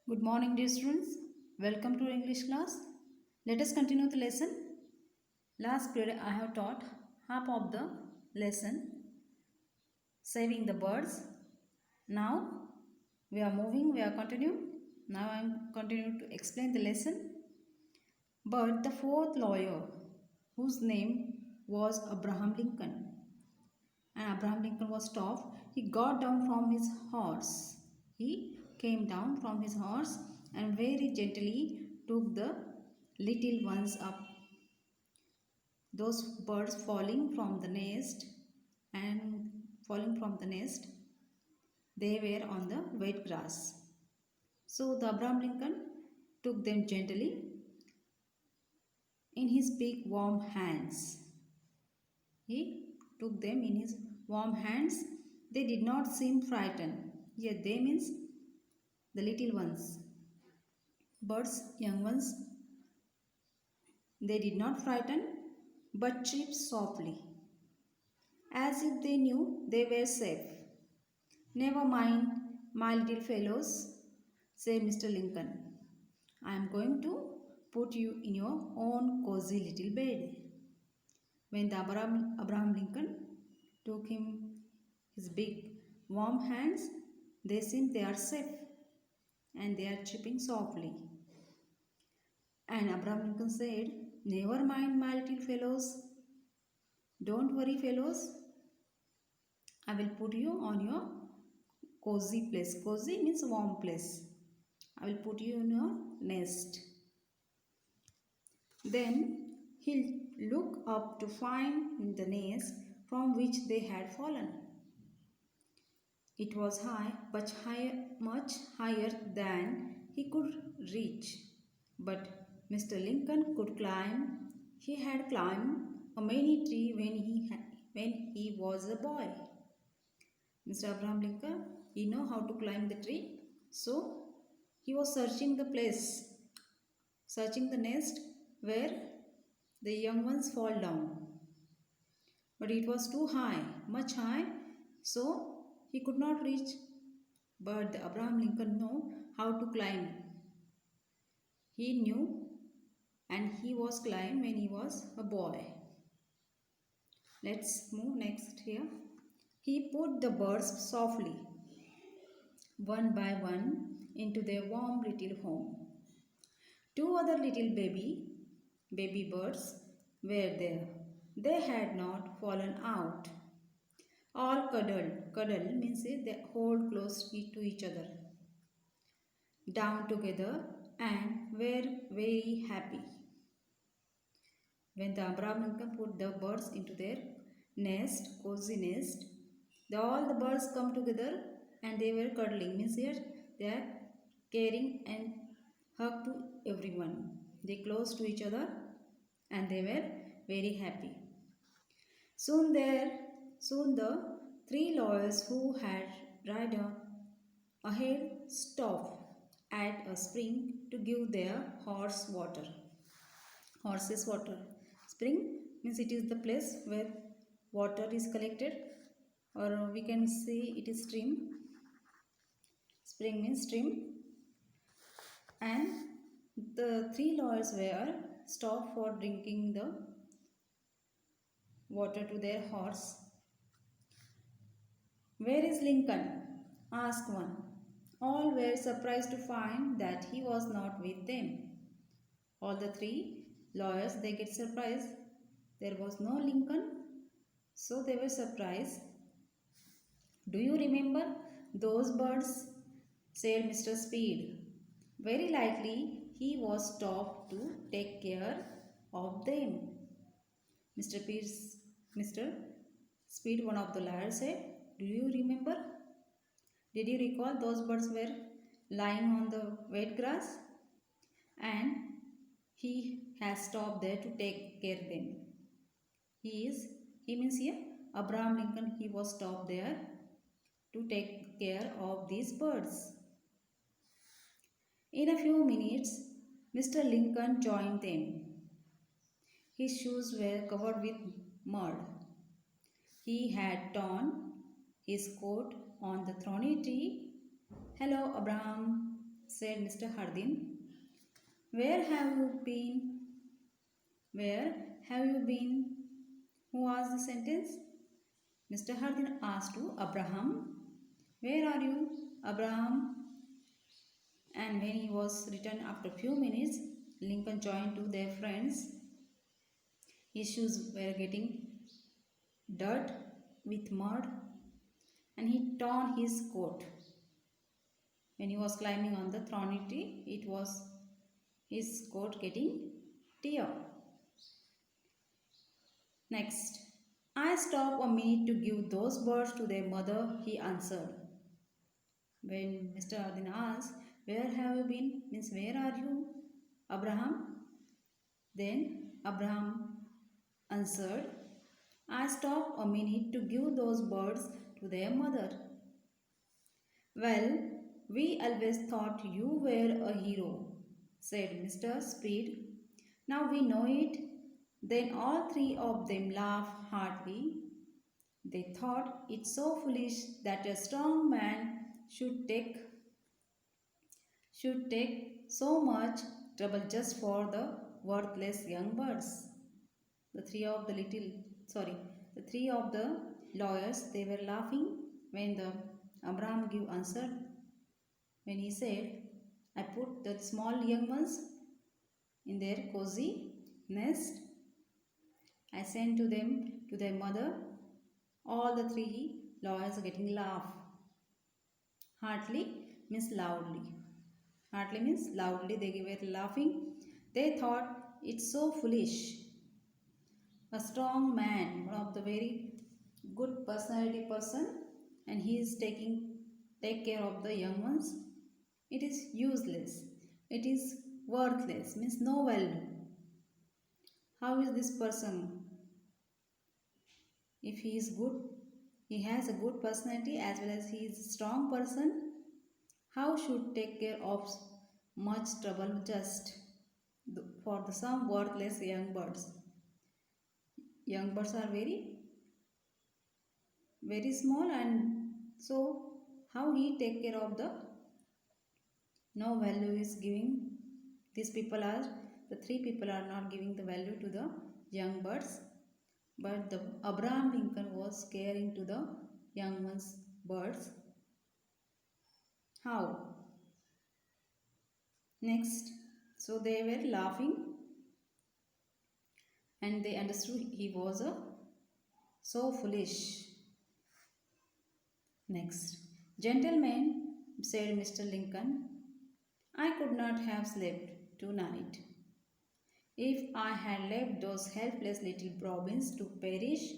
Good morning, dear students. Welcome to English class. Let us continue the lesson. Last period, I have taught half of the lesson, saving the birds. Now we are moving. We are continuing. Now I am continuing to explain the lesson. But the fourth lawyer, whose name was Abraham Lincoln, and Abraham Lincoln was stopped. He got down from his horse. He came down from his horse and very gently took the little ones up. Those birds falling from the nest and falling from the nest, they were on the wet grass. So the Abraham Lincoln took them gently in his big warm hands. He took them in his warm hands. They did not seem frightened. Yet they means the little ones. Birds, young ones, they did not frighten but chirped softly, as if they knew they were safe. Never mind, my little fellows, said Mr. Lincoln. I am going to put you in your own cozy little bed. When the Abraham Lincoln took him his big warm hands, they seemed they are safe and they are chirping softly. And Abraham Lincoln said, never mind, my little fellows. Don't worry, fellows. I will put you on your cozy place. Cozy means warm place. I will put you in your nest. Then he looked up to find the nest from which they had fallen. It was high, much higher than he could reach. But Mr. Lincoln could climb. He had climbed a many tree when he was a boy. Mr. Abraham Lincoln, he know how to climb the tree. So he was searching the place, searching the nest where the young ones fall down. But it was too high, much high, so he could not reach. But the Abraham Lincoln know how to climb. He knew and he was climbed when he was a boy. Let's move next here. He put the birds softly, one by one, into their warm little home. Two other little baby birds were there. They had not fallen out. All cuddled. Cuddle means they hold close to each other. Down together and were very happy. When the Abraham Lincoln put the birds into their nest, cozy nest, all the birds come together and they were cuddling. Means here they are caring and hug to everyone. They close to each other and they were very happy. Soon the three lawyers who had ridden ahead stopped at a spring to give their horses water. Spring means it is the place where water is collected, or we can say it is stream. Spring means stream. And the three lawyers were stopped for drinking the water to their horse. Where is Lincoln? Asked one. All were surprised to find that he was not with them. All the three lawyers, they get surprised. There was no Lincoln, so they were surprised. Do you remember those birds? Said Mr. Speed. Very likely he was stopped to take care of them. Mr. Speed, one of the lawyers, said, do you remember? Did you recall those birds were lying on the wet grass? And he has stopped there to take care of them. He means here Abraham Lincoln, he was stopped there to take care of these birds. In a few minutes, Mr. Lincoln joined them. His shoes were covered with mud. He had torn his coat on the thorny tree. Hello, Abraham, said Mr. Hardin. Where have you been? Where have you been? Who asked the sentence? Mr. Hardin asked to Abraham. Where are you, Abraham? And when he was returned after a few minutes, Lincoln joined to their friends. His shoes were getting dirt with mud and he torn his coat. When he was climbing on the thorny tree, it was his coat getting tear. Next, I stop a minute to give those birds to their mother, he answered. When Mr. Hardin asked, where have you been? Means where are you, Abraham? Then Abraham answered, I stop a minute to give those birds to their mother. Well, we always thought you were a hero, said Mr. Speed. Now we know it. Then all three of them laughed heartily. They thought it so foolish that a strong man should take so much trouble just for the worthless young birds. The three of the lawyers, they were laughing when the Abraham gave answer. When he said, I put the small young ones in their cozy nest. I sent to them to their mother. All the three lawyers getting laugh. Heartily means loudly. Heartily means loudly they were laughing. They thought it's so foolish. A strong man, one of the very good personality person, and he is take care of the young ones. It is useless. It is worthless, means no value. How is this person? If he is good, he has a good personality as well as he is a strong person, how should take care of much trouble just for some worthless young birds? Young birds are very small, and so how he take care of the no value is giving. These people are the three people are not giving the value to the young birds, but the Abraham Lincoln was caring to the young ones birds. How? Next, so they were laughing and they understood he was so foolish. Next, gentlemen, said Mr. Lincoln, I could not have slept tonight if I had left those helpless little robins to perish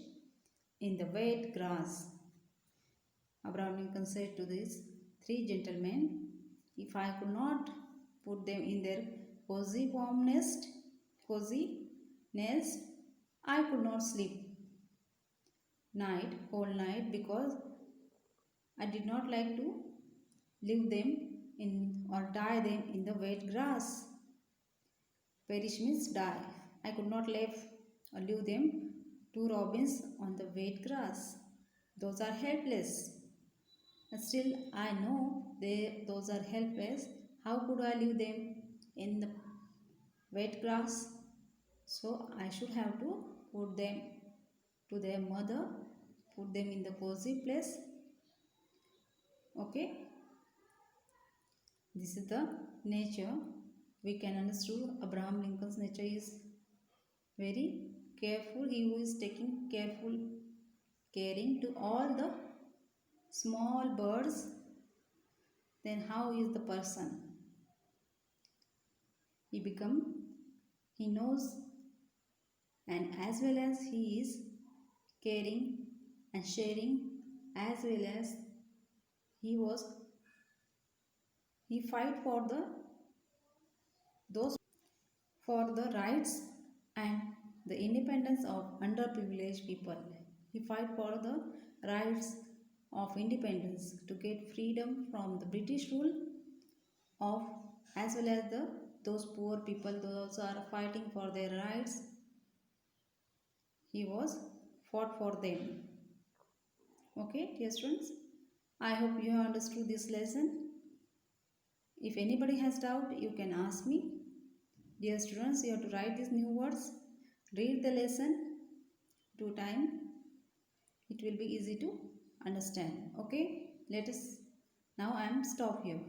in the wet grass. Abraham Lincoln said to these three gentlemen, if I could not put them in their cozy nest, I could not sleep whole night, because I did not like to leave them in or tie them in the wet grass. Perish means die. I could not leave them two robins on the wet grass. Those are helpless. And still I know those are helpless. How could I leave them in the wet grass? So I should have to put them to their mother, put them in the cozy place. Okay, this is the nature. We can understand Abraham Lincoln's nature is very careful. He is taking caring to all the small birds. Then how is the person? He knows, and as well as he is caring and sharing, as well as he fight for the rights and the independence of underprivileged people. He fight for the rights of independence to get freedom from the British rule of, as well as those poor people, those are fighting for their rights. He was fought for them. Okay, dear students, I hope you have understood this lesson. If anybody has doubt, you can ask me. Dear students, you have to write these new words, read the lesson 2 times. It will be easy to understand. Okay, let us now I am stop here.